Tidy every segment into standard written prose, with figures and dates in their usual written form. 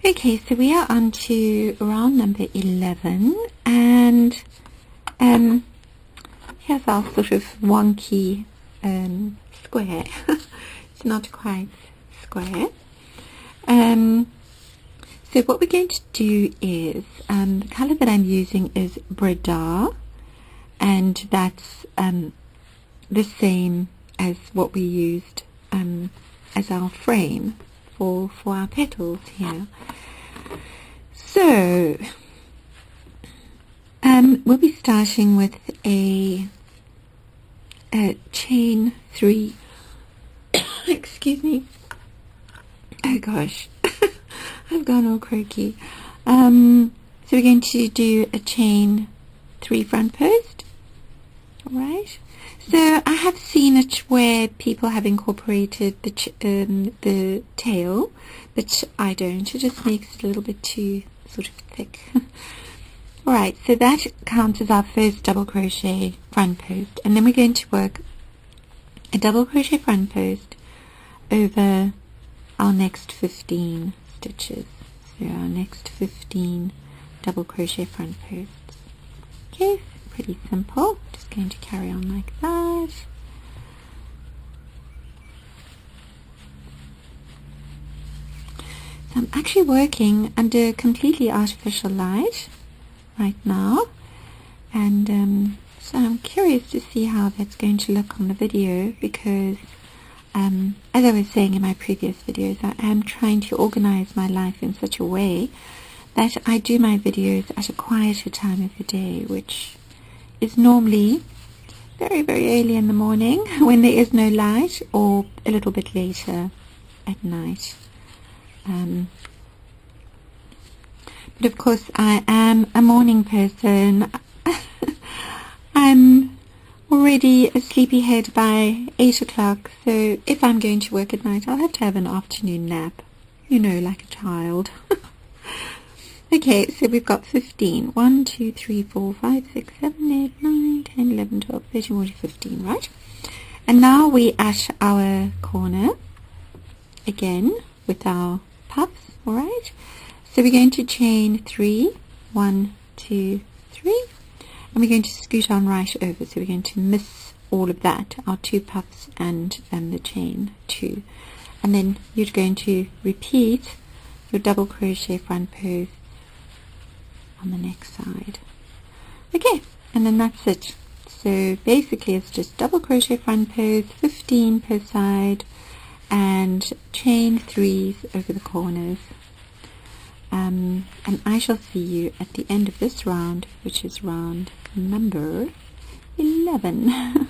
Okay, so we are on to round number 11, and here's our sort of wonky square. It's not quite square. So what we're going to do is, the colour that I'm using is Bredar, and that's the same as what we used as our frame for our petals here. So we'll be starting with a chain 3. Excuse me. Oh gosh, I've gone all croaky. So we're going to do a chain 3 front post. Alright, so I have seen it where people have incorporated the tail, but I don't. It just makes it a little bit too sort of thick. Alright, so that counts as our first double crochet front post, and then we're going to work a double crochet front post over our next 15 stitches. So our next 15 double crochet front posts. Okay, pretty simple. Just going to carry on like that. So I'm actually working under completely artificial light right now, and so I'm curious to see how that's going to look on the video, because as I was saying in my previous videos, I am trying to organize my life in such a way that I do my videos at a quieter time of the day, which is normally very, very early in the morning when there is no light, or a little bit later at night. But of course I am a morning person. I'm already a sleepyhead by 8 o'clock, so if I'm going to work at night, I'll have to have an afternoon nap, you know, like a child. Okay, so we've got 15. 1, 2, 3, 4, 5, 6, 7, 8, 9, 10, 11, 12, 13, 14, 15, right? And now we at our corner again with our puffs, alright? So we're going to chain 3, 1, 2, 3, and we're going to scoot on right over. So we're going to miss all of that, our 2 puffs and the chain 2. And then you're going to repeat your double crochet front post on the next side. Okay, and then that's it. So basically it's just double crochet front post, 15 per side, and chain 3s over the corners. And I shall see you at the end of this round, which is round number 11.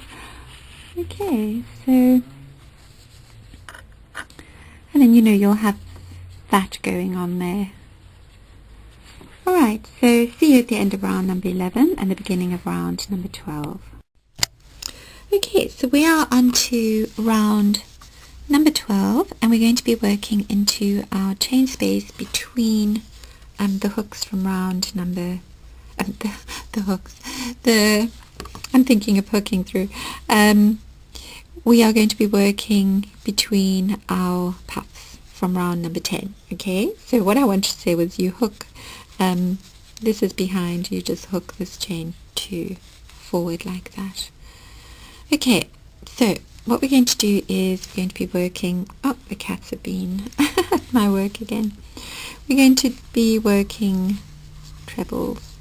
Okay, so, and then you know you'll have that going on there. Alright, so see you at the end of round number 11 and the beginning of round number 12. Okay, so we are on to round number 12, and we're going to be working into our chain space between the hooks from round number the hooks, I'm thinking of hooking through. We are going to be working between our puffs from round number 10. Okay, so what I want to say was you hook, this is behind, you just hook this chain 2 forward like that. Okay, so what we're going to do is we're going to be working, oh, the cats have been at my work again. We're going to be working trebles.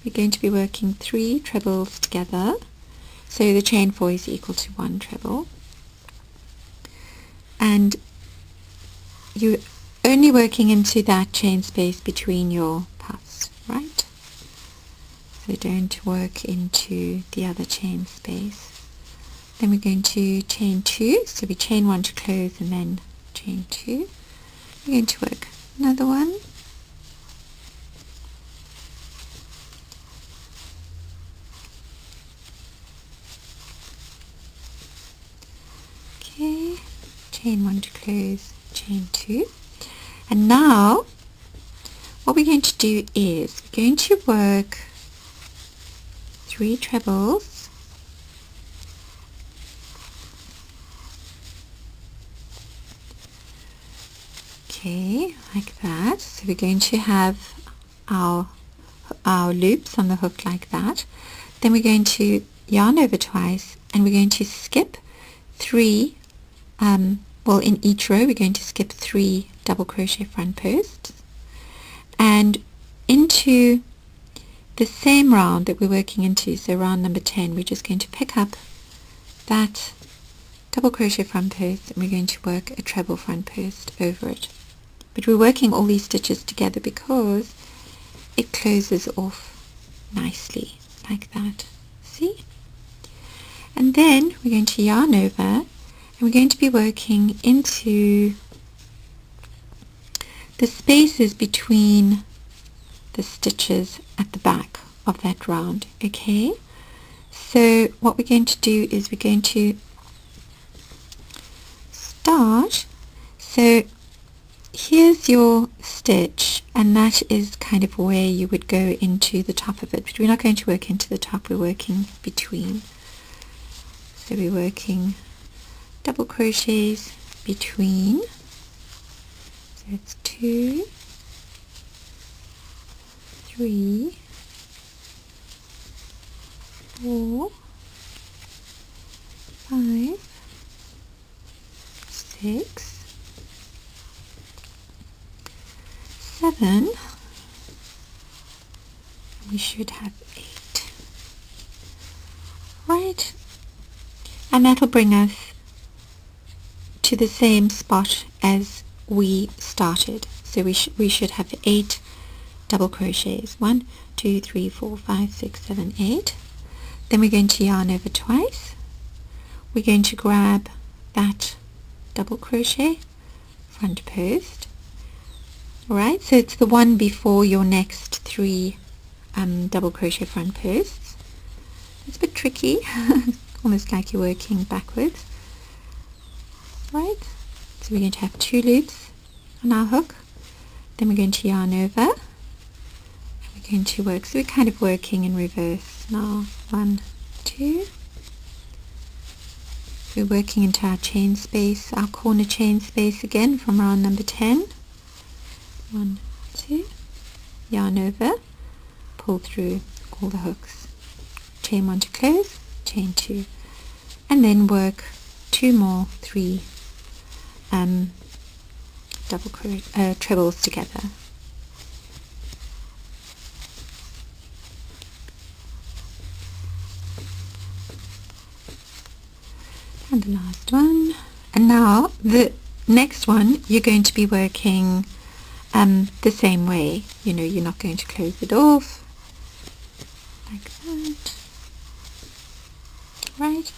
We're going to be working 3 trebles together, so the chain 4 is equal to 1 treble. And you're only working into that chain space between your puffs, right? So don't work into the other chain space. Then we're going to chain 2, so we chain 1 to close and then chain 2. We're going to work another one, okay, chain 1 to close, chain 2, and now what we're going to do is we're going to work 3 trebles, Okay, like that. So we're going to have our loops on the hook like that. Then we're going to yarn over twice, and we're going to skip 3, well, in each row we're going to skip 3 double crochet front posts, and into the same round that we're working into, so round number 10, we're just going to pick up that double crochet front post, and we're going to work a treble front post over it. But we're working all these stitches together because it closes off nicely like that. See? And then we're going to yarn over, and we're going to be working into the spaces between the stitches at the back of that round. Okay, so what we're going to do is we're going to start, so here's your stitch, and that is kind of where you would go into the top of it, but we're not going to work into the top, we're working between. So we're working double crochets between, so it's 2, 3, 4, 5, 6, 7, we should have 8, right, and that'll bring us to the same spot as we started. So we should have 8 double crochets, 1, 2, 3, 4, 5, 6, 7, 8. Then we're going to yarn over twice. We're going to grab that double crochet front post. Alright, so it's the one before your next 3 double crochet front posts. It's a bit tricky, almost like you're working backwards. Right, so we're going to have 2 loops on our hook. Then we're going to yarn over, and we're going to work, so we're kind of working in reverse now. 1, 2. We're working into our chain space, our corner chain space again from round number 10. 1, 2, yarn over, pull through all the hooks, chain 1 to close, chain 2, and then work 2 more 3 trebles together. And the last one, and now the next one you're going to be working the same way. You know, you're not going to close it off like that, right?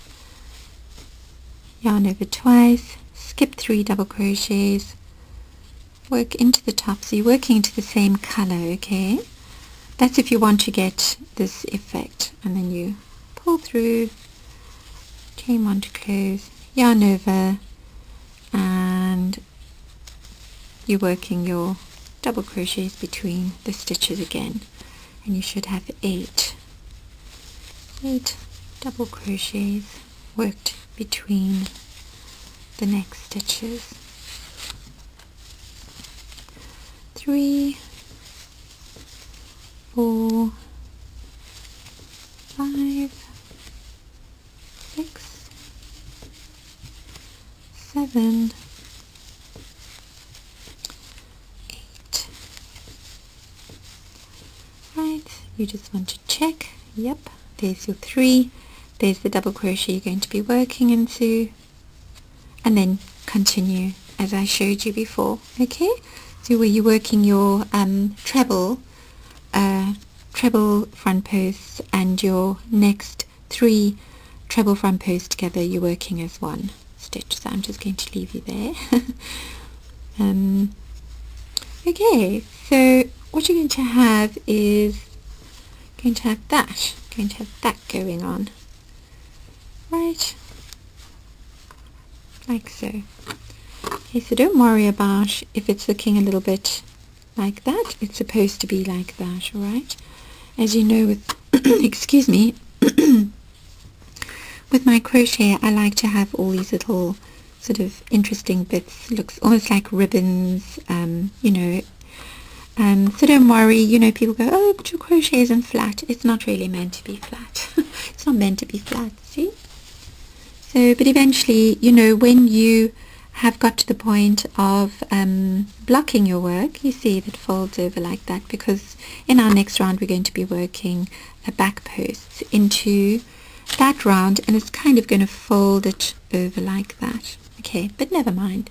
Yarn over twice, skip 3 double crochets, work into the top, so you're working into the same color. Okay, that's if you want to get this effect, and then you pull through, chain 1 to close, yarn over, and you're working your double crochets between the stitches again, and you should have 8 double crochets worked between the next stitches. 3, 4, 5, 6, 7, 8. Right, you just want to check. Yep, there's your 3. There's the double crochet you're going to be working into, and then continue as I showed you before. Okay, so where you're working your treble front posts, and your next 3 treble front posts together, you're working as one stitch. So I'm just going to leave you there. Okay, so what you're going to have is going to have that going on, right, like so. Okay, so don't worry about if it's looking a little bit like that. It's supposed to be like that, alright? As you know, with excuse me, with my crochet I like to have all these little sort of interesting bits. Looks almost like ribbons, you know. So don't worry, you know, people go, oh, but your crochet isn't flat. It's not really meant to be flat. It's not meant to be flat, see? So, but eventually, you know, when you have got to the point of blocking your work, you see that it folds over like that, because in our next round we're going to be working a back posts into that round, and it's kind of going to fold it over like that. Okay, but never mind.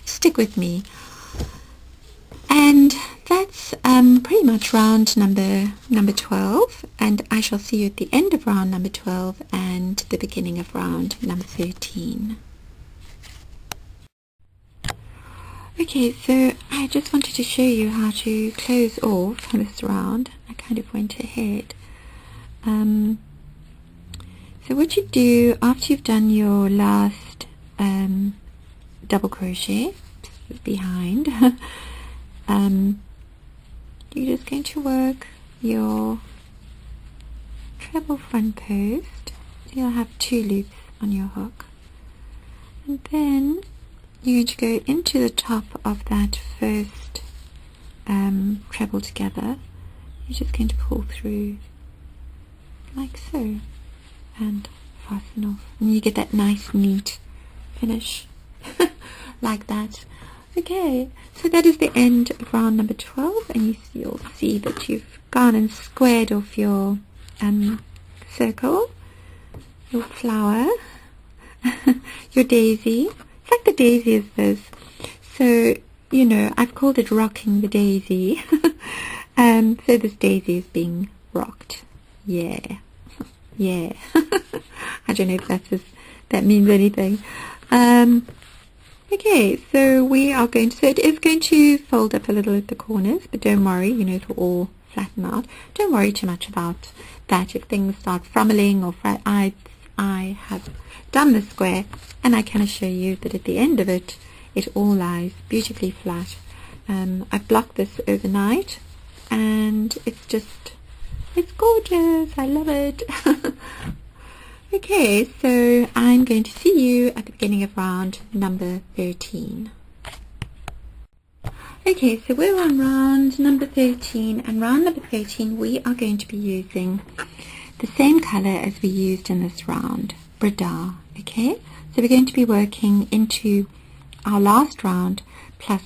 Stick with me. And that's pretty much round number 12, and I shall see you at the end of round number 12 and the beginning of round number 13. Okay, so I just wanted to show you how to close off this round. I kind of went ahead. So what you do after you've done your last double crochet behind, you're just going to work your treble front post. So you'll have 2 loops on your hook, and then you're going to go into the top of that first treble together. You're just going to pull through like so and fasten off, and you get that nice neat finish like that. Okay, so that is the end of round number 12, and you'll see that you've gone and squared off your circle, your flower, your daisy. It's like the daisy is this. So, you know, I've called it rocking the daisy. So this daisy is being rocked. Yeah. Yeah. I don't know if that means anything. Okay, so we are going to, so it is going to fold up a little at the corners, but don't worry, you know, it will all flatten out. Don't worry too much about that. If things start frummeling or I have done the square, and I can assure you that at the end of it, it all lies beautifully flat. I've blocked this overnight, and it's gorgeous. I love it. Okay, so I'm going to see you at the beginning of round number 13. Okay, so we're on round number 13, and round number 13 we are going to be using the same color as we used in this round, Bradar. Okay, so we're going to be working into our last round plus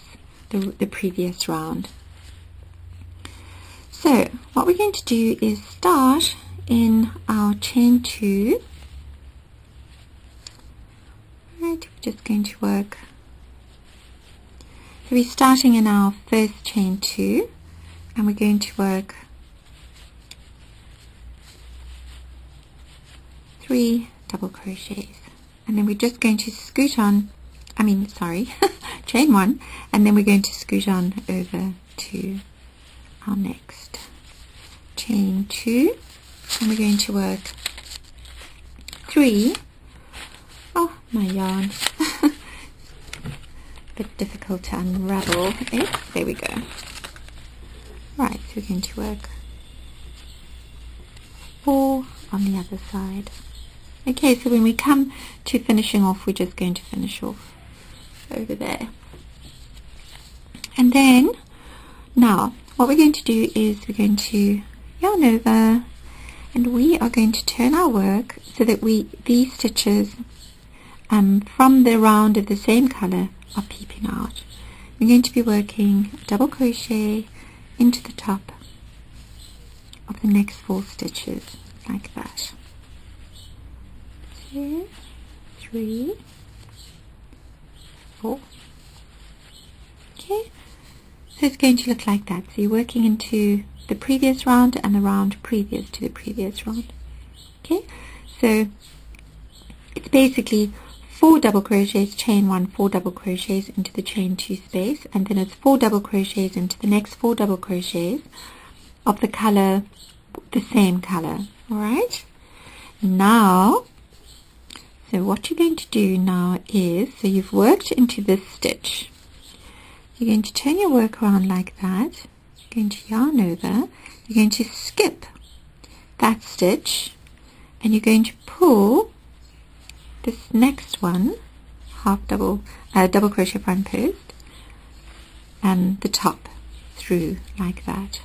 the previous round. So what we're going to do is start in our chain 2. Right, we're just going to work. So we're starting in our first chain 2, and we're going to work 3 double crochets, and then we're just going to scoot on, chain 1, and then we're going to scoot on over to our next chain 2, and we're going to work 3. Oh, my yarn. A bit difficult to unravel it. There we go. Right, so we're going to work 4 on the other side. Okay, so when we come to finishing off, we're just going to finish off over there. And then, now, what we're going to do is we're going to yarn over, and we are going to turn our work so that these stitches from the round of the same color are peeping out. We're going to be working a double crochet into the top of the next 4 stitches, like that. 2, 3, 4. Okay, so it's going to look like that. So you're working into the previous round and the round previous to the previous round. Okay, so it's basically 4 double crochets, chain 1, 4 double crochets into the chain 2 space, and then it's 4 double crochets into the next 4 double crochets of the color, the same color. Alright, now, so what you're going to do now is, so you've worked into this stitch, you're going to turn your work around like that, you're going to yarn over, you're going to skip that stitch, and you're going to pull this next one double crochet front post, the top through like that.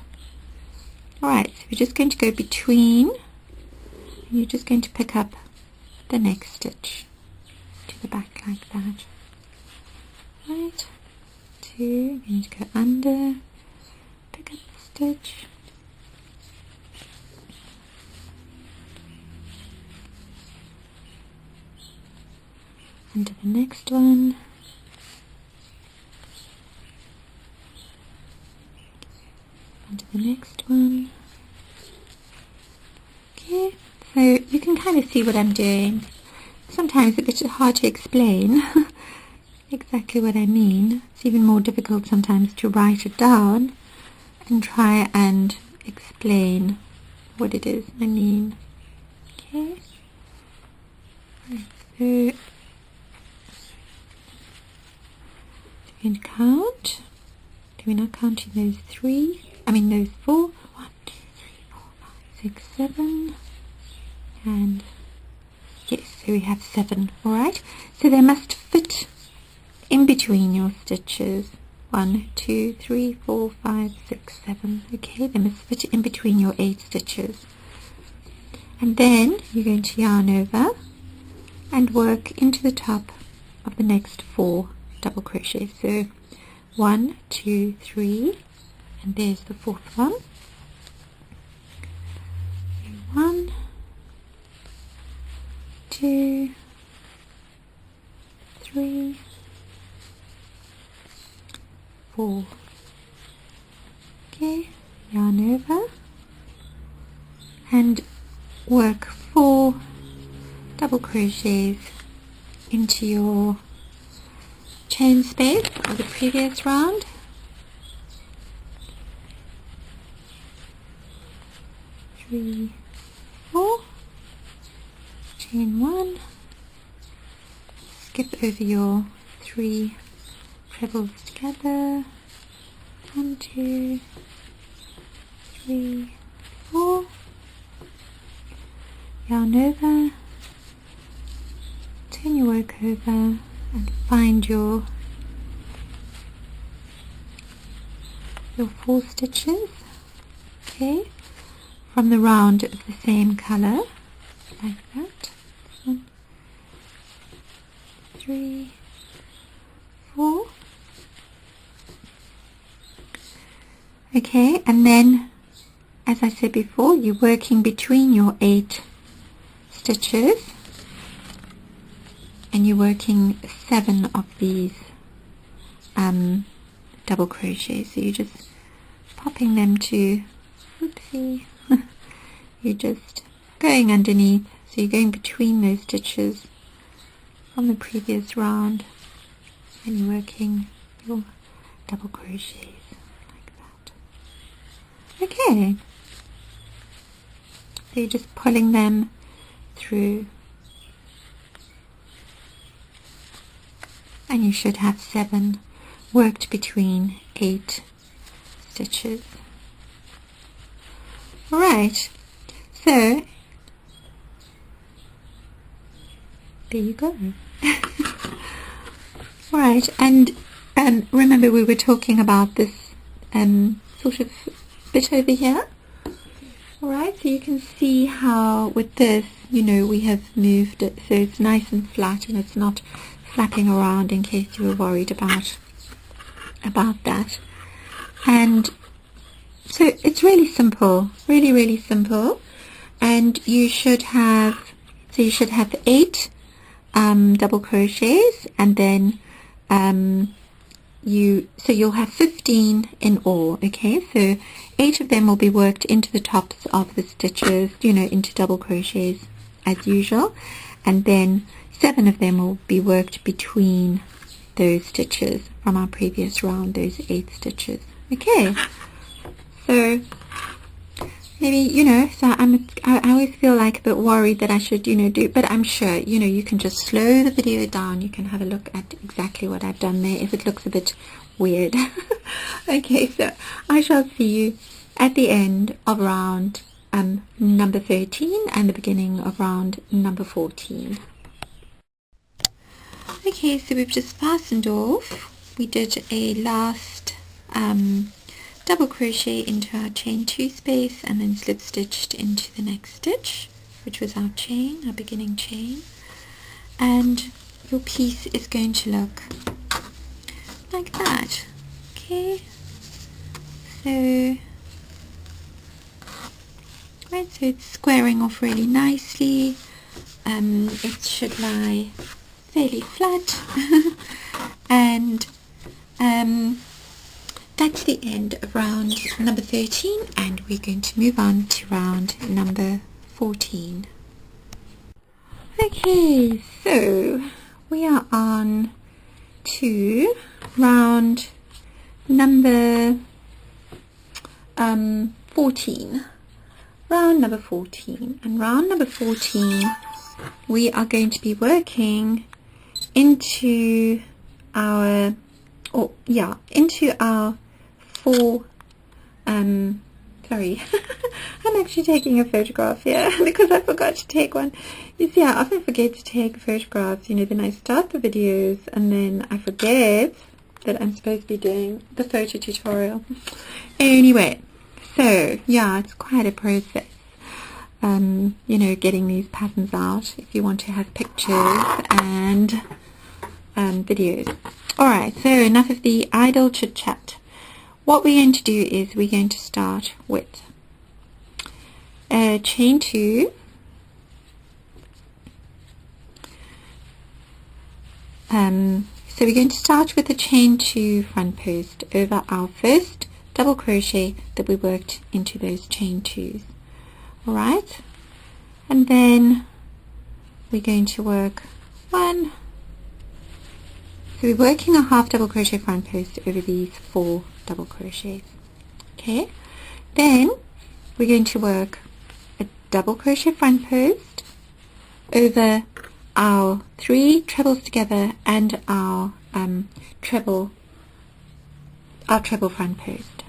Alright, so we're just going to go between, and you're just going to pick up the next stitch to the back like that. Right, 2, you're going to go under, pick up the stitch, under the next one, under the next one. Okay, so you can kind of see what I'm doing. Sometimes it's a bit hard to explain exactly what I mean. It's even more difficult sometimes to write it down and try and explain what it is I mean. Okay, right, so we're going to count. We're not counting those those 4. 1, 2, 3, 4, 5, 6, 7, and yes, so we have 7. All right, so they must fit in between your stitches. 1, 2, 3, 4, 5, 6, 7. Okay, they must fit in between your 8 stitches. And then you're going to yarn over and work into the top of the next 4 double crochets. So 1, 2, 3, and there's the 4th one. 1, 2, 3, 4. Okay, yarn over and work 4 double crochets into your chain space of the previous round. 3, 4, chain 1, skip over your 3 trebles together, 1, 2, 3, 4, yarn over, turn your work over and find your 4 stitches, okay, from the round of the same color, like that. 1, 3, 4. Okay, and then, as I said before, you're working between your 8 stitches, and you're working 7 of these double crochets. So you're just popping them to, oopsie, you're just going underneath, so you're going between those stitches from the previous round, and you're working your double crochets like that. Okay, so you're just pulling them through, and you should have 7 worked between 8 stitches. Alright, so there you go. Alright, and remember we were talking about this sort of bit over here. Alright, so you can see how with this, we have moved it so it's nice and flat and it's not flapping around, in case you were worried about that. And so it's really simple, really simple, and you should have 8 double crochets, and then you'll have 15 in all. Okay, so 8 of them will be worked into the tops of the stitches, into double crochets as usual, and then 7 of them will be worked between those stitches from our previous round, those 8 stitches. Okay, so maybe, so I always feel like a bit worried that I should, do, but I'm sure, you can just slow the video down. You can have a look at exactly what I've done there if it looks a bit weird. Okay, so I shall see you at the end of round number 13 and the beginning of round number 14. Okay, so we've just fastened off. We did a last double crochet into our chain 2 space and then slip stitched into the next stitch, which was our chain, our beginning chain. And your piece is going to look like that. Okay, so it's squaring off really nicely. It should lie fairly flat and that's the end of round number 13, and we're going to move on to round number 14. Okay, so we are on to round number 14. Round number 14, and round number 14 we are going to be working into our four sorry I'm actually taking a photograph here because I forgot to take one. You see, I often forget to take photographs, then I start the videos and then I forget that I'm supposed to be doing the photo tutorial. Anyway, so yeah, it's quite a process, getting these patterns out if you want to have pictures and videos. Alright, so enough of the idle chit chat. What we're going to do is we're going to start with chain 2, so we're going to start with a chain 2 front post over our first double crochet that we worked into those chain 2s. Alright, and then we're going to work one. So we're working a half double crochet front post over these 4 double crochets. Okay, then we're going to work a double crochet front post over our 3 trebles together and our treble front post.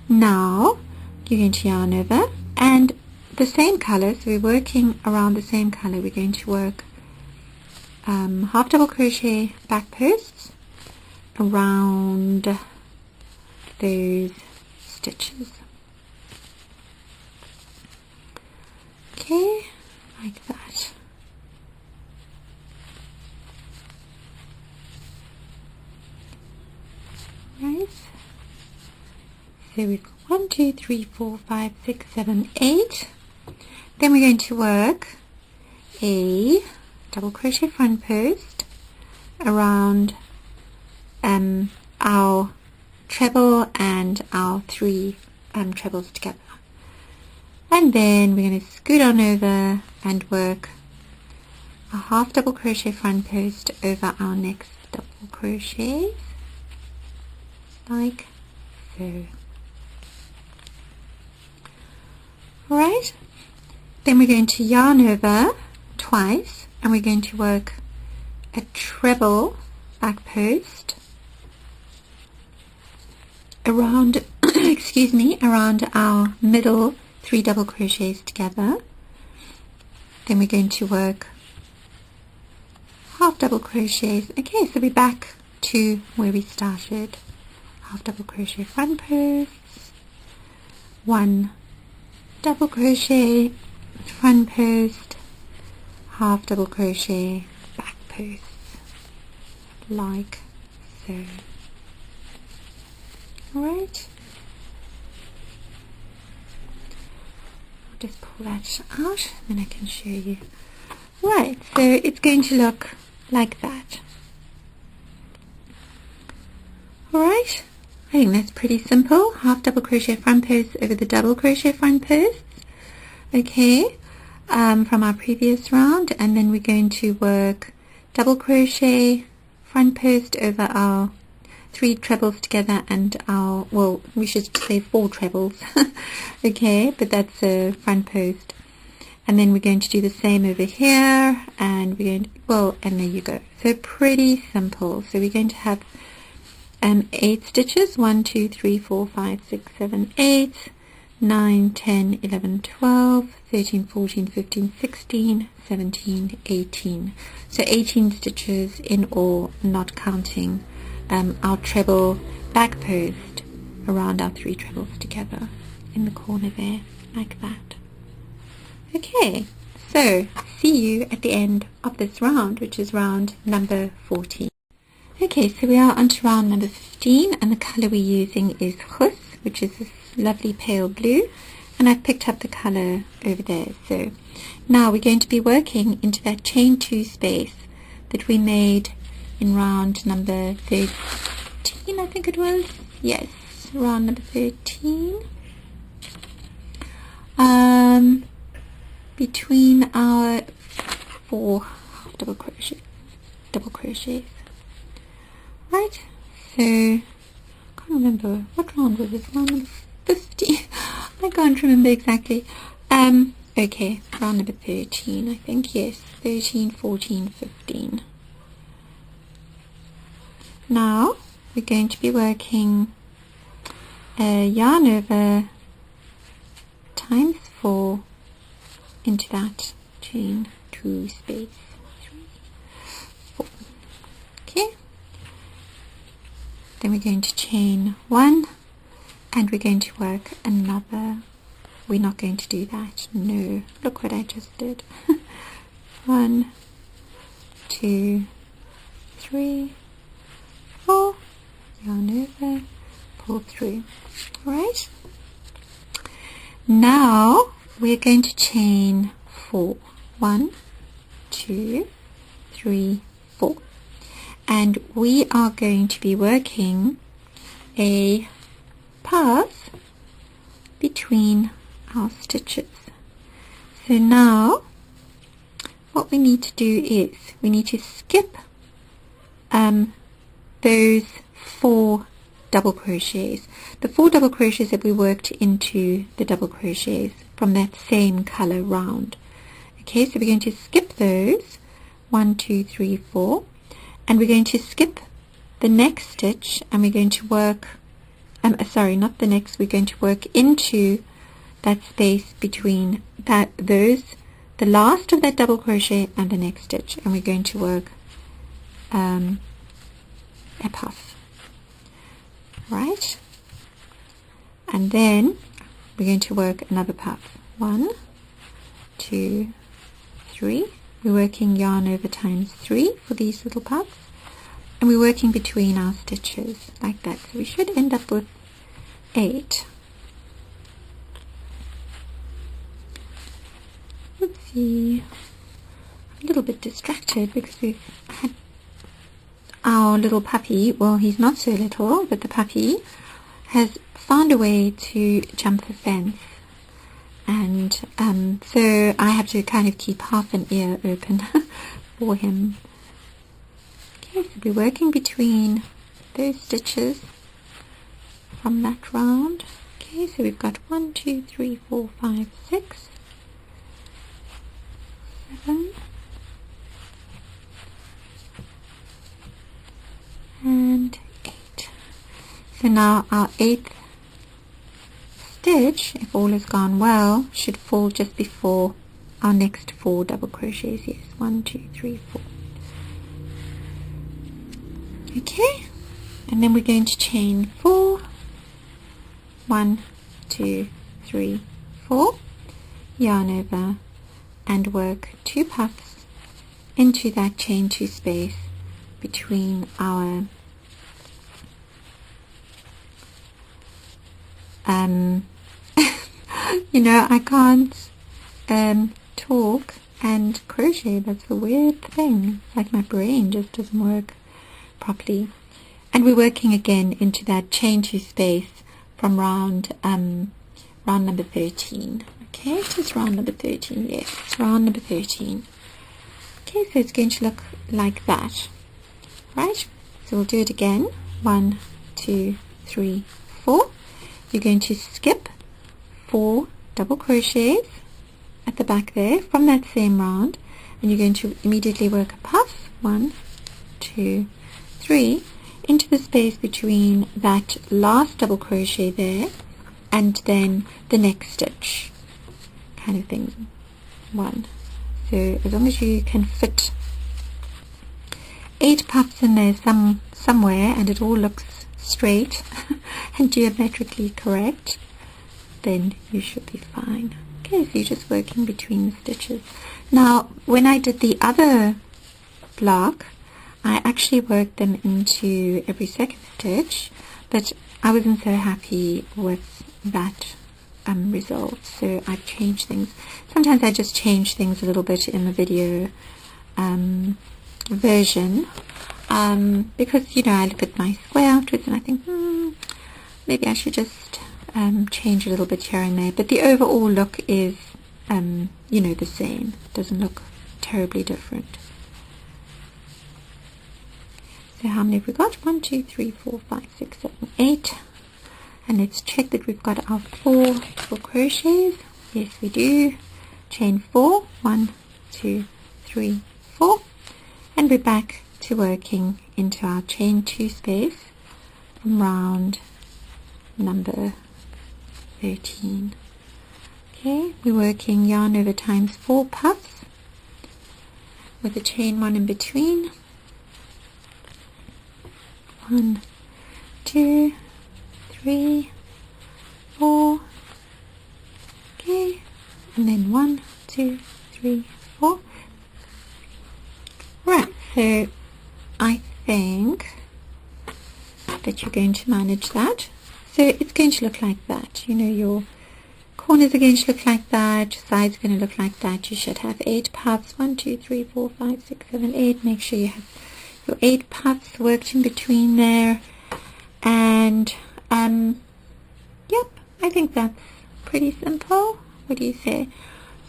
Now you're going to yarn over, and the same color, so we're working around the same color, we're going to work half double crochet back posts around those stitches. Okay, like that. Right, so we've got 1, 2, 3, 4, 5, 6, 7, 8. Then we're going to work a double crochet front post around our treble and our 3 trebles together, and then we're going to scoot on over and work a half double crochet front post over our next double crochets, like so. Alright, then we're going to yarn over twice and we're going to work a treble back post around excuse me, around our middle 3 double crochets together. Then we're going to work half double crochets. Okay, so we're back to where we started. Half double crochet front posts, 1 double crochet front post, half double crochet back posts, like so. Alright, I'll just pull that out, then I can show you. Right, so it's going to look like that. Alright, I think that's pretty simple. Half double crochet front posts over the double crochet front posts, okay, from our previous round, and then we're going to work double crochet front post over our 3 trebles together and our, well, we should say 4 trebles, okay, but that's a front post. And then we're going to do the same over here, and we're going to, well, and there you go. So pretty simple. So we're going to have 8 stitches, 1, 2, 3, 4, 5, 6, 7, 8. 9, 10, 11, 12, 13, 14, 15, 16, 17, 18. So 18 stitches in all, not counting our treble back post around our 3 trebles together in the corner there, like that. Okay, so see you at the end of this round, which is round number 14. Okay, so we are on to round number 15, and the colour we're using is Khus, which is this lovely pale blue, and I've picked up the colour over there. So now we're going to be working into that chain 2 space that we made in round number 13, I think it was. Yes, round number 13. Between our 4 double crochets. Right, so I can't remember what round was this, round number 50. I can't remember exactly. Okay, round number 13, I think. Yes, 13, 14, 15. Now we're going to be working yarn over times 4 into that chain 2 space. 3, 4. Okay. Then we're going to chain 1, and we're going to work another. We're not going to do that. No. Look what I just did. 1, 2, 3, 4. Yarn over, pull through. Alright. Now we're going to chain 4. 1, 2, 3, 4. And we are going to be working a pass between our stitches. So now what we need to do is we need to skip those 4 double crochets, the 4 double crochets that we worked into the double crochets from that same color round. Okay, so we're going to skip those 1, 2, 3, 4, and we're going to skip the next stitch, and we're going to work sorry, not the next, we're going to work into that space between the last of that double crochet and the next stitch, and we're going to work a puff, right? And then we're going to work another puff. 1, 2, 3. We're working yarn over times 3 for these little puffs, and we're working between our stitches like that. So we should end up with 8. Oopsie. I'm a little bit distracted because we've had our little puppy, well, he's not so little, but the puppy has found a way to jump the fence, and so I have to kind of keep half an ear open for him. Okay, so we're working between those stitches from that round. Okay, so we've got 1, 2, 3, 4, 5, 6, 7, and 8. So now our 8th stitch, if all has gone well, should fall just before our next 4 double crochets. Yes, 1, 2, 3, 4. Okay, and then we're going to chain 4. 1, 2, 3, 4. Yarn over and work 2 puffs into that chain 2 space between our you know, I can't talk and crochet. That's a weird thing. It's like my brain just doesn't work properly. And we're working again into that chain 2 space from round number 13. Okay, just round number 13. Yes, round number 13. Okay, so it's going to look like that. Right, so we'll do it again. 1, 2, 3, 4. You're going to skip 4 double crochets at the back there from that same round, and you're going to immediately work a puff. 1, 2, 3 into the space between that last double crochet there and then the next stitch kind of thing. 1. So as long as you can fit 8 puffs in there somewhere and it all looks straight and geometrically correct, then you should be fine. Okay, so you're just working between the stitches. Now when I did the other block, I actually worked them into every second stitch, but I wasn't so happy with that result, so I've changed things. Sometimes I just change things a little bit in the video version, because, you know, I look at my square afterwards and I think, maybe I should just change a little bit here and there, but the overall look is, you know, the same. It doesn't look terribly different. So how many have we got? 1, 2, 3, 4, 5, 6, 7, 8. And let's check that we've got our 4 double crochets. Yes, we do. Chain 4. 1, 2, 3, 4. And we're back to working into our chain 2 space from round number 13. Okay, we're working yarn over times 4 puffs with a chain 1 in between. 1, 2, 3, 4. Okay, and then 1, 2, 3, 4. Right, so I think that you're going to manage that. So it's going to look like that. You know, your corners are going to look like that, your sides are going to look like that. You should have 8 puffs. 1, 2, 3, 4, 5, 6, 7, 8. Make sure you have your 8 puffs worked in between there. And yep, I think that's pretty simple. What do you say?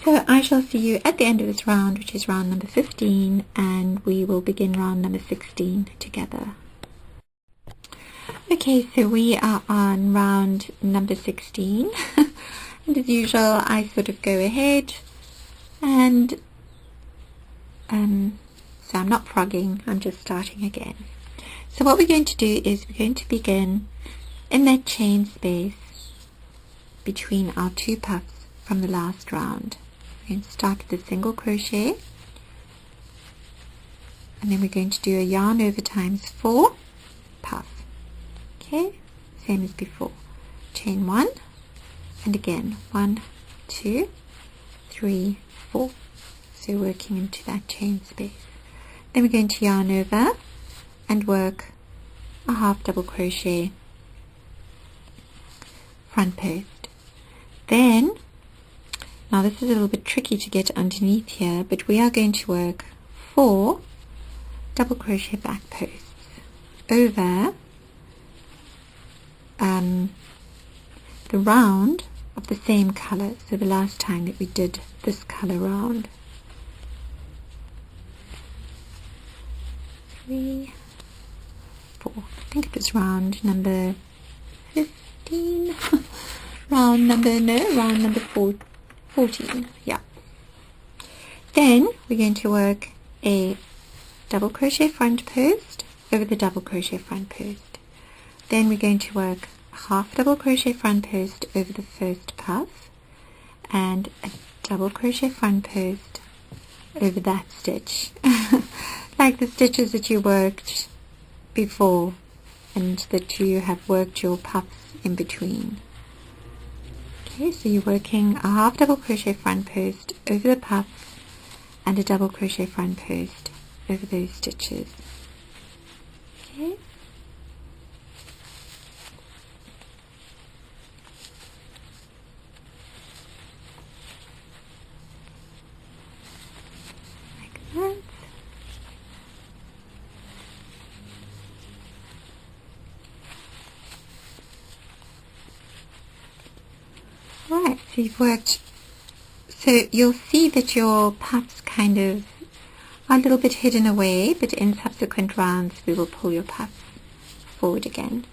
So I shall see you at the end of this round, which is round number 15, and we will begin round number 16 together. Okay, so we are on round number 16, and as usual I sort of go ahead and so I'm not frogging, I'm just starting again. So what we're going to do is we're going to begin in that chain space between our 2 puffs from the last round. We're going to start with a single crochet, and then we're going to do a yarn over times 4 puff. Okay, same as before. Chain 1, and again 1, 2, 3, 4. So working into that chain space. Then we're going to yarn over and work a half double crochet front post. Then, now this is a little bit tricky to get underneath here, but we are going to work 4 double crochet back posts over the round of the same color, so the last time that we did this color round. 3, 4, I think it was round number 15, round number 14, yeah. Then we're going to work a double crochet front post over the double crochet front post. Then we're going to work a half double crochet front post over the first puff and a double crochet front post over that stitch, like the stitches that you worked before and that you have worked your puffs in between. Okay, so you're working a half double crochet front post over the puff and a double crochet front post over those stitches. Okay. Like that. Right, so you've worked, so you'll see that your puffs kind of are a little bit hidden away, but in subsequent rounds we will pull your puffs forward again.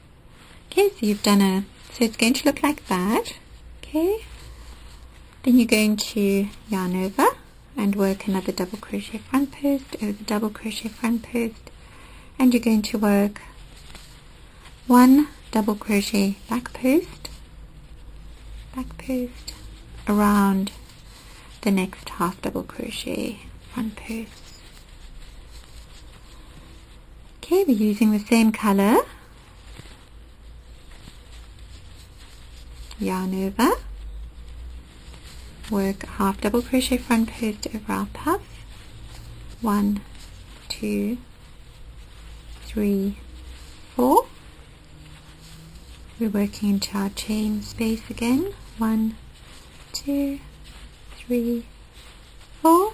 Okay, so you've done so it's going to look like that. Okay, then you're going to yarn over and work another double crochet front post over the double crochet front post, and you're going to work 1 double crochet back post back post around the next half double crochet front post. Okay, we're using the same color, yarn over, work half double crochet front post over our puff, 1, 2, 3, 4. We're working into our chain space again, 1, 2, 3, 4.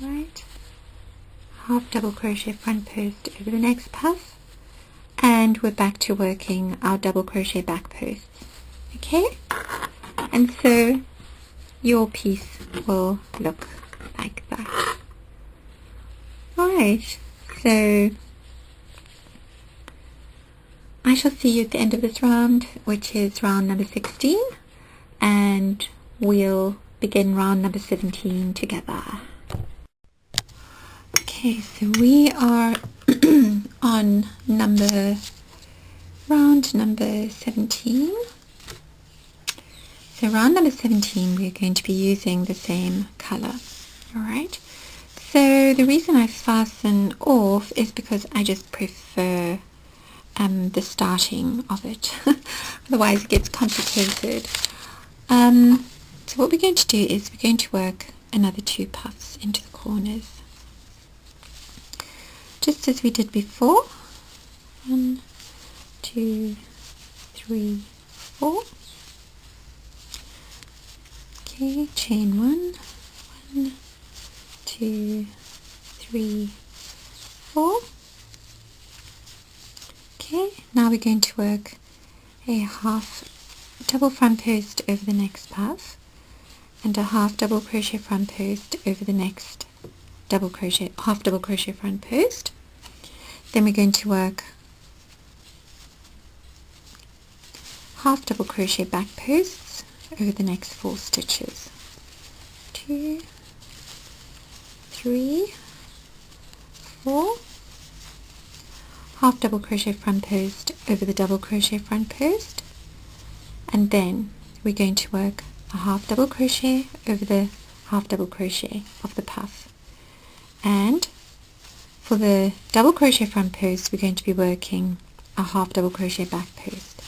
Right, half double crochet front post over the next puff, and we're back to working our double crochet back posts. Okay, and so your piece will look like that. Alright, so I shall see you at the end of this round, which is round number 16, and we'll begin round number 17 together. Okay, so we are on round number 17. So round number 17, we're going to be using the same color. Alright, so the reason I fasten off is because I just prefer the starting of it. Otherwise it gets complicated. So what we're going to do is we're going to work another 2 puffs into the corners, just as we did before. 1, 2, 3, 4. Okay, chain 1, 1, 2, 3, 4. Okay, now we're going to work a half double front post over the next puff, and a half double crochet front post over the next half double crochet front post. Then we're going to work half double crochet back posts over the next 4 stitches. 2, 3, 4. Half double crochet front post over the double crochet front post, and then we're going to work a half double crochet over the half double crochet of the puff. And for the double crochet front post, we're going to be working a half double crochet back post,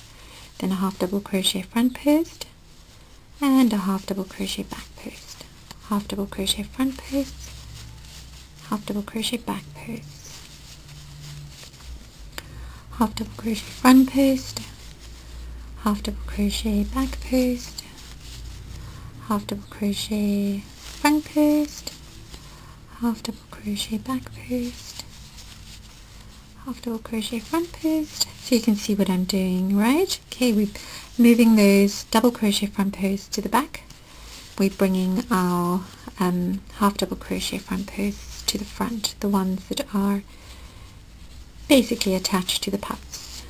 then a half double crochet front post, and a half double crochet back post, half double crochet front post, half double crochet back post, half double crochet front post, half double crochet back post, half double crochet front post, half double crochet back post, half double crochet front post. So you can see what I'm doing, right? Okay, we're moving those double crochet front posts to the back. We're bringing our half double crochet front posts to the front, the ones that are basically attached to the puffs.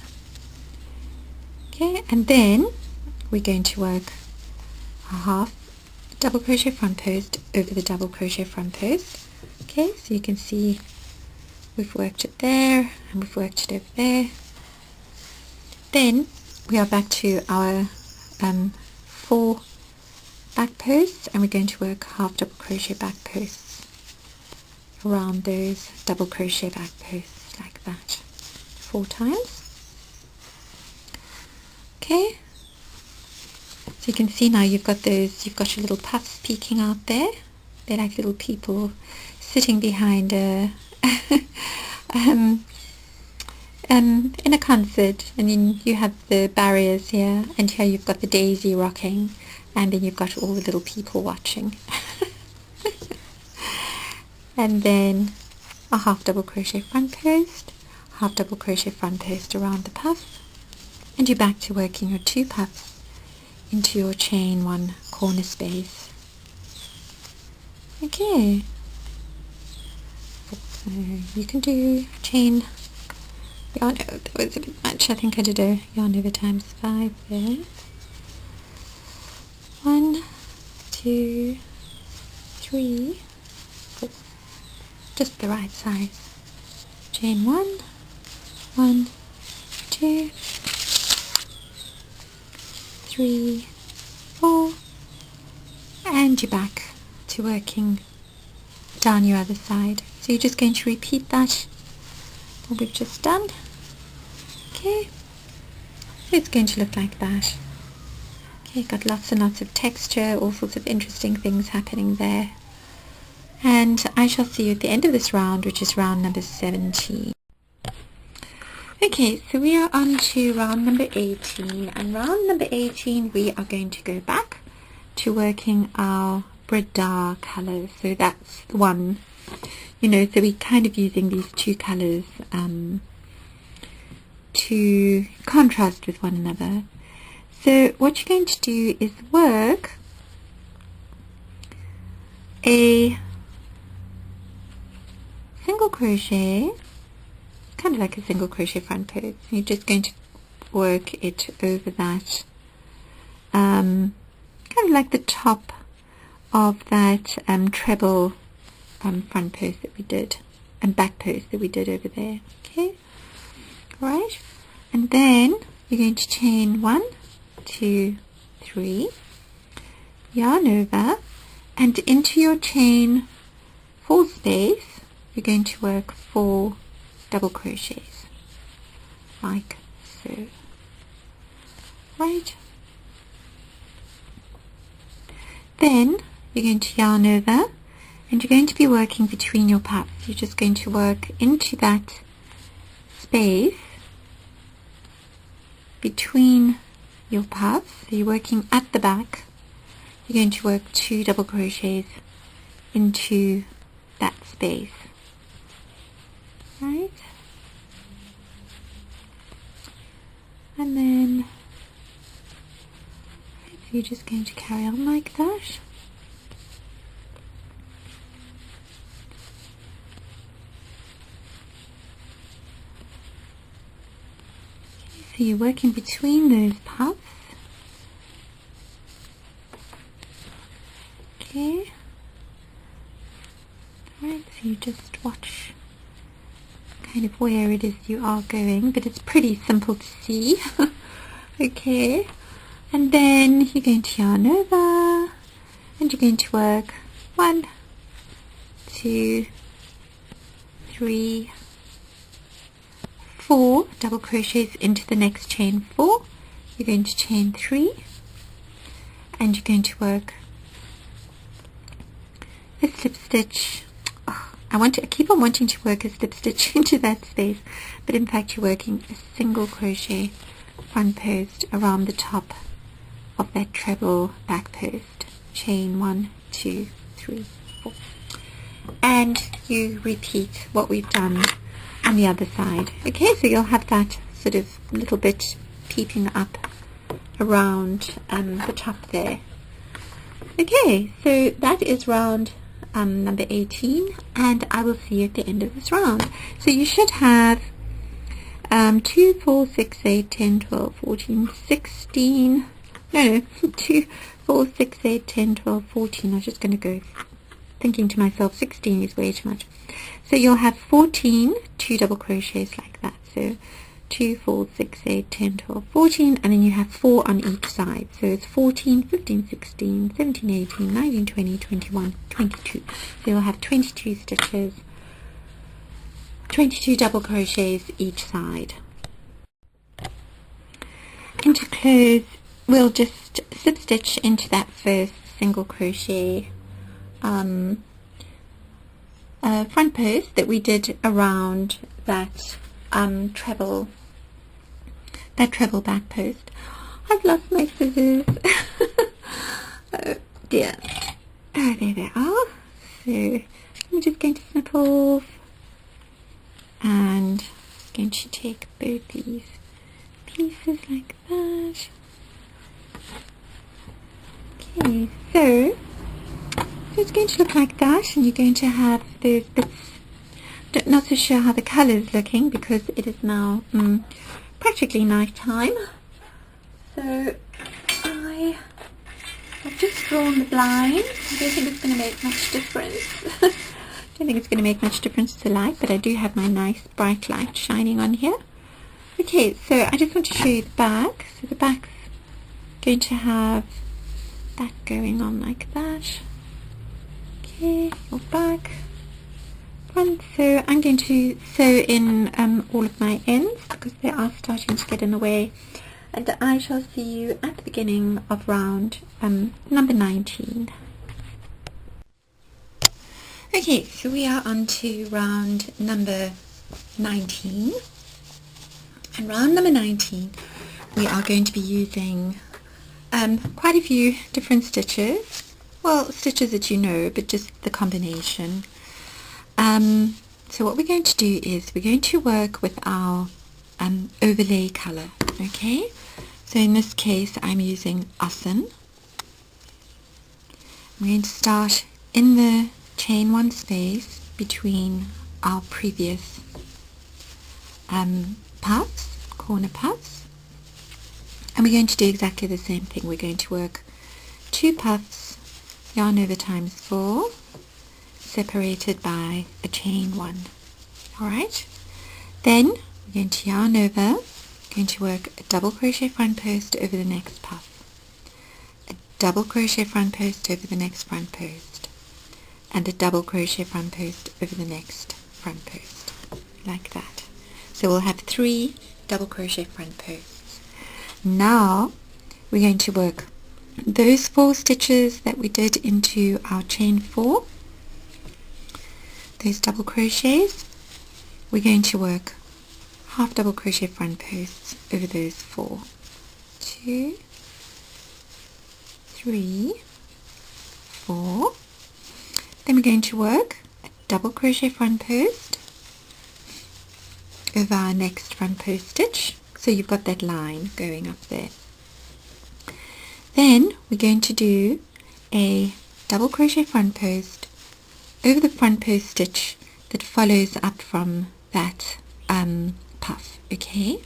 Okay, and then we're going to work a half double crochet front post over the double crochet front post. Okay, so you can see we've worked it there and we've worked it over there. Then we are back to our 4 back posts, and we're going to work half double crochet back posts around those double crochet back posts like that 4 times. Okay, so you can see now you've got your little puffs peeking out there. They're like little people sitting behind a in a concert, and then you have the barriers here, and here you've got the daisy rocking, and then you've got all the little people watching. And then a half double crochet front post, half double crochet front post around the puff, and you're back to working your 2 puffs into your chain 1 corner space. Okay, so you can do chain yarn over. That was a bit much. I think I did a yarn over times 5 there. 1, 2, 3, 4. Just the right size. Chain 1, 1, 2, 3, 4, and you're back to working down your other side. So you're just going to repeat that what we've just done. Okay, it's going to look like that. Okay, got lots and lots of texture, all sorts of interesting things happening there. And I shall see you at the end of this round, which is round number 17. Okay, so we are on to round number 18, and round number 18 we are going to go back to working our Rnds colours. So that's the one, you know, so we're kind of using these two colours to contrast with one another. So what you're going to do is work a single crochet, kind of like a single crochet front post. You're just going to work it over that, kind of like the top of that treble front post that we did, and back post that we did over there. Okay, right, and then you're going to chain 1, 2, 3, yarn over, and into your chain 4 space you're going to work 4 double crochets, like so. Right, then you're going to yarn over, and you're going to be working between your puffs. You're just going to work into that space between your puffs. So you're working at the back. You're going to work 2 double crochets into that space. Right, and then so you're just going to carry on like that. So you're working between those puffs. Okay. Alright, so you just watch kind of where it is you are going, but it's pretty simple to see. Okay, and then you're going to yarn over, and you're going to work 1, 2, 3, 4 double crochets into the next chain 4. You're going to chain 3, and you're going to work a slip stitch. I keep on wanting to work a slip stitch into that space, but in fact you're working a single crochet front post around the top of that treble back post. Chain 1, 2, 3, 4, and you repeat what we've done on the other side. Okay, so you'll have that sort of little bit peeping up around the top there. Okay, so that is round number 18, and I will see you at the end of this round. So you should have 2, 4, 6, 8, 10, 12, 14, 16, no, 2, 4, 6, 8, 10, 12, 14. I was just going to go thinking to myself 16 is way too much. So you'll have 14 2 double crochets like that. So 2, 4, 6, 8, 10, 12, 14, and then you have 4 on each side. So it's 14, 15, 16, 17, 18, 19, 20, 21, 22. So you'll have 22 stitches, 22 double crochets each side. And to close, we'll just slip stitch into that first single crochet front post that we did around that treble back post. I've lost my scissors. Oh dear. Oh, there they are. So I'm just going to snip off, and I'm going to take both these pieces like that. Okay, so it's going to look like that, and you're going to have those bits. Not so sure how the colour is looking because it is now practically night time. So I have just drawn the blind. I don't think it's going to make much difference. I don't think it's going to make much difference to the light, but I do have my nice bright light shining on here. Okay, so I just want to show you the back. So the back's going to have that going on like that. Okay, your back, front. So I'm going to sew in all of my ends because they are starting to get in the way, and I shall see you at the beginning of round number 19. Okay, so we are on to round number 19, and round number 19 we are going to be using quite a few different stitches, well, stitches that you know, but just the combination. So what we're going to do is we're going to work with our overlay color. Okay, so in this case I'm using Assen. I'm going to start in the chain one space between our previous puffs, corner puffs, and we're going to do exactly the same thing. We're going to work 2 puffs, yarn over times 4, separated by a chain 1. Alright, then we're going to yarn over, going to work a double crochet front post over the next puff, a double crochet front post over the next front post, and a double crochet front post over the next front post, like that. So we'll have 3 double crochet front posts. Now we're going to work those 4 stitches that we did into our chain 4, those double crochets. We're going to work half double crochet front posts over those 4. 2, 3, 4. Then we're going to work a double crochet front post over our next front post stitch, so you've got that line going up there. Then we're going to do a double crochet front post over the front post stitch that follows up from that puff. Okay,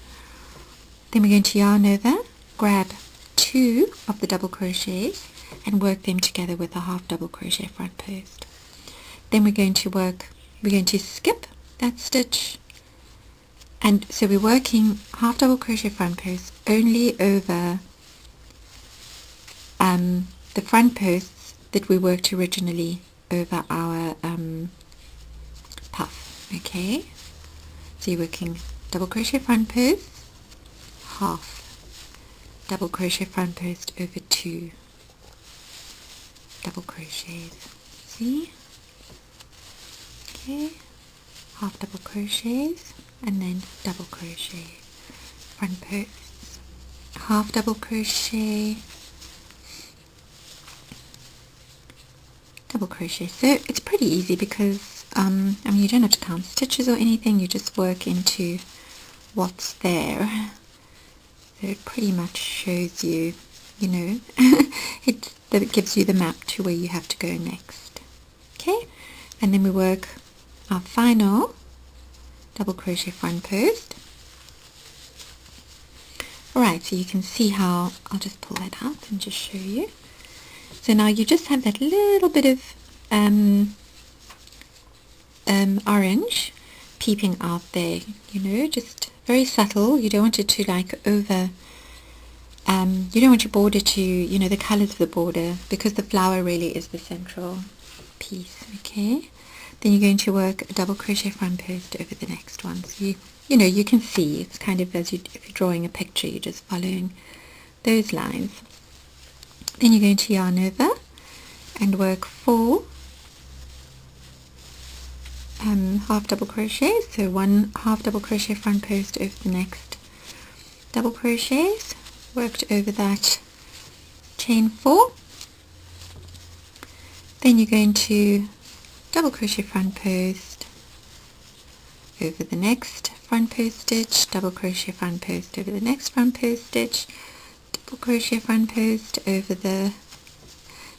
then we're going to yarn over, grab 2 of the double crochets and work them together with a half double crochet front post. Then we're going to skip that stitch, and so we're working half double crochet front post only over the front posts that we worked originally over our puff. Okay, so you're working double crochet front post, half double crochet front post over 2 double crochets. See? Okay, half double crochets and then double crochet front posts, half double crochet, double crochet. So it's pretty easy because I mean, you don't have to count stitches or anything, you just work into what's there. So it pretty much shows you, you know, it gives you the map to where you have to go next. Okay, and then we work our final double crochet front post. Alright, so you can see how, I'll just pull that out and just show you. So now you just have that little bit of orange peeping out there, you know, just very subtle. You don't want it to like over, you don't want your border to, you know, the colors of the border, because the flower really is the central piece. Okay, then you're going to work a double crochet front post over the next one. So you know, you can see it's kind of as if you're drawing a picture, you're just following those lines. Then you're going to yarn over and work 4 half double crochets, so 1 half double crochet front post over the next double crochets, worked over that chain 4. Then you're going to double crochet front post over the next front post stitch, double crochet front post over the next front post stitch, double crochet front post over the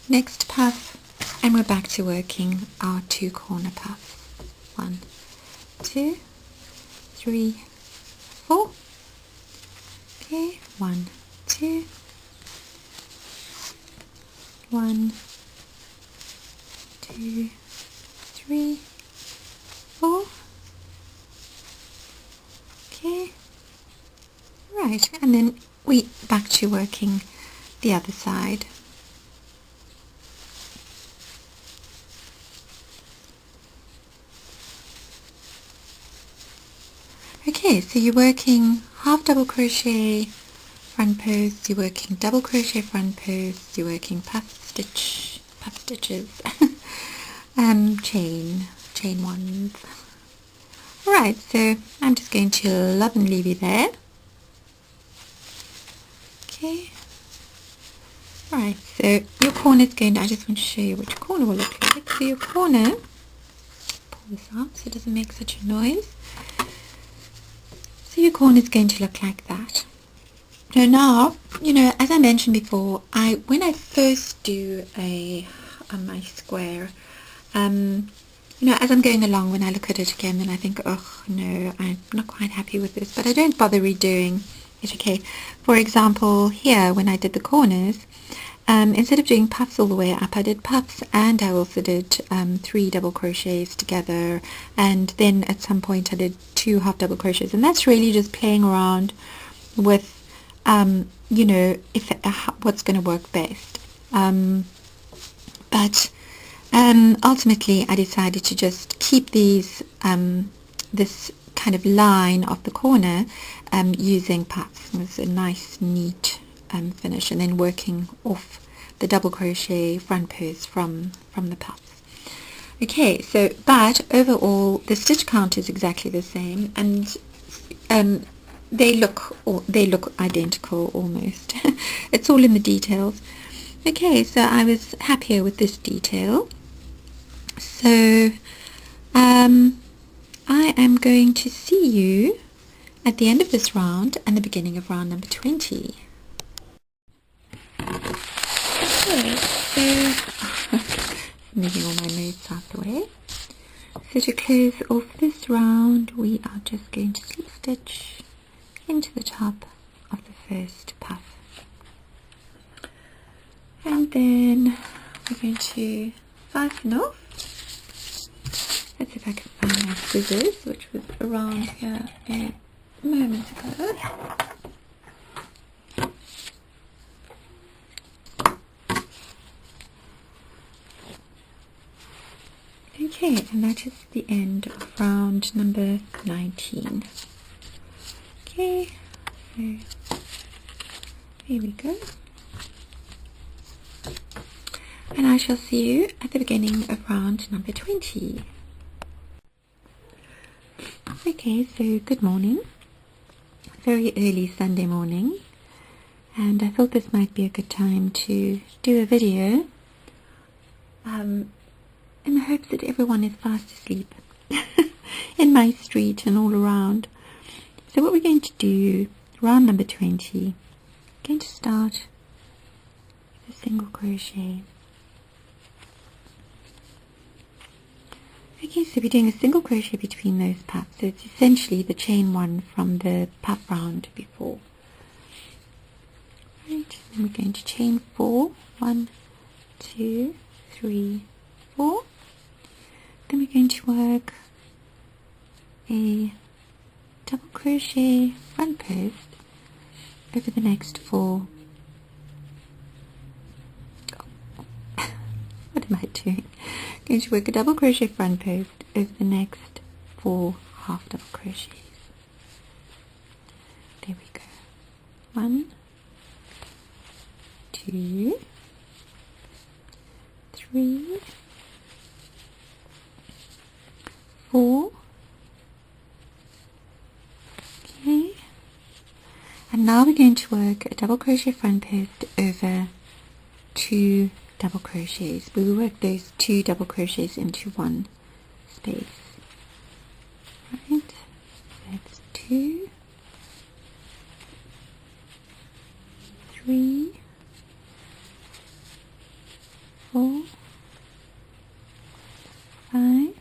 next puff, and we're back to working our 2 corner puffs. 1, 2, 3, 4. Okay, 1, 2, 1, 2, 3, 4. Okay, right, and then we back to working the other side. Okay, so you're working half double crochet front post, you're working double crochet front post, you're working puff stitches, chain ones. Alright, so I'm just going to love and leave you there. Okay. Alright, so your corner is going to, I just want to show you what your corner will look like. So your corner, pull this out so it doesn't make such a noise. So your corner is going to look like that. So now, you know, as I mentioned before, when I first do my square, you know, as I'm going along, when I look at it again, then I think, oh no, I'm not quite happy with this, but I don't bother redoing it. Okay, for example, here when I did the corners, instead of doing puffs all the way up, I did puffs, and I also did 3 double crochets together, and then at some point I did 2 half double crochets, and that's really just playing around with you know, what's going to work best. But ultimately I decided to just keep these this kind of line of the corner using puffs. It was a nice neat finish, and then working off the double crochet front post from the puffs. Okay, so but overall the stitch count is exactly the same, and they look identical almost. It's all in the details. Okay, so I was happier with this detail. So I am going to see you at the end of this round and the beginning of round number 20. Okay, so moving all my notes out the way. So to close off this round, we are just going to slip stitch into the top of the first puff, and then we're going to fasten off. Let's see if I can find my scissors, which was around here a moment ago. Okay, and that is the end of round number 19. Okay, so here we go, and I shall see you at the beginning of round number 20. Okay, so good morning, very early Sunday morning, and I thought this might be a good time to do a video in the hopes that everyone is fast asleep in my street and all around. So what we're going to do, round number 20, we're going to start with a single crochet. Okay, so we're doing a single crochet between those puffs. So it's essentially the chain one from the puff round before. Right, then we're going to chain 4. 1, 2, 3, 4. Then we're going to work a double crochet front post over the next 4. What am I doing? I'm going to work a double crochet front post over the next 4 half double crochets. There we go. 1, 2, 3, 4. Okay, and now we're going to work a double crochet front post over 2 double crochets. We will work those 2 double crochets into one space. Right, that's 2, 3, 4, 5,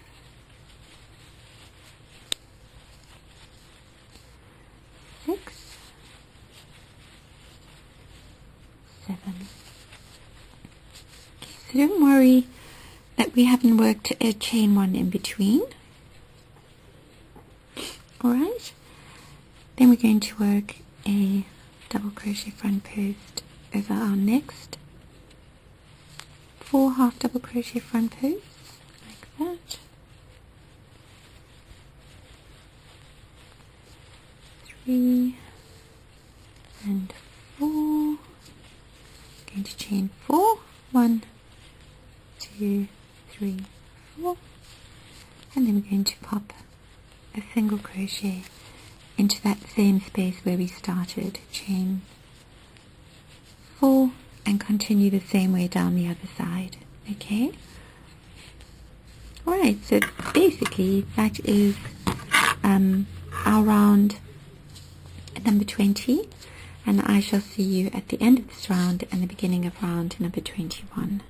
6, 7. Okay, so don't worry that we haven't worked a chain 1 in between. Alright, then we're going to work a double crochet front post over our next 4 half double crochet front posts, like that. 3 and 4. Going to chain 4, 1, 2, 3, 4, and then we're going to pop a single crochet into that same space where we started, chain 4, and continue the same way down the other side. Okay, alright, so basically that is our round number 20, and I shall see you at the end of this round and the beginning of round number 21.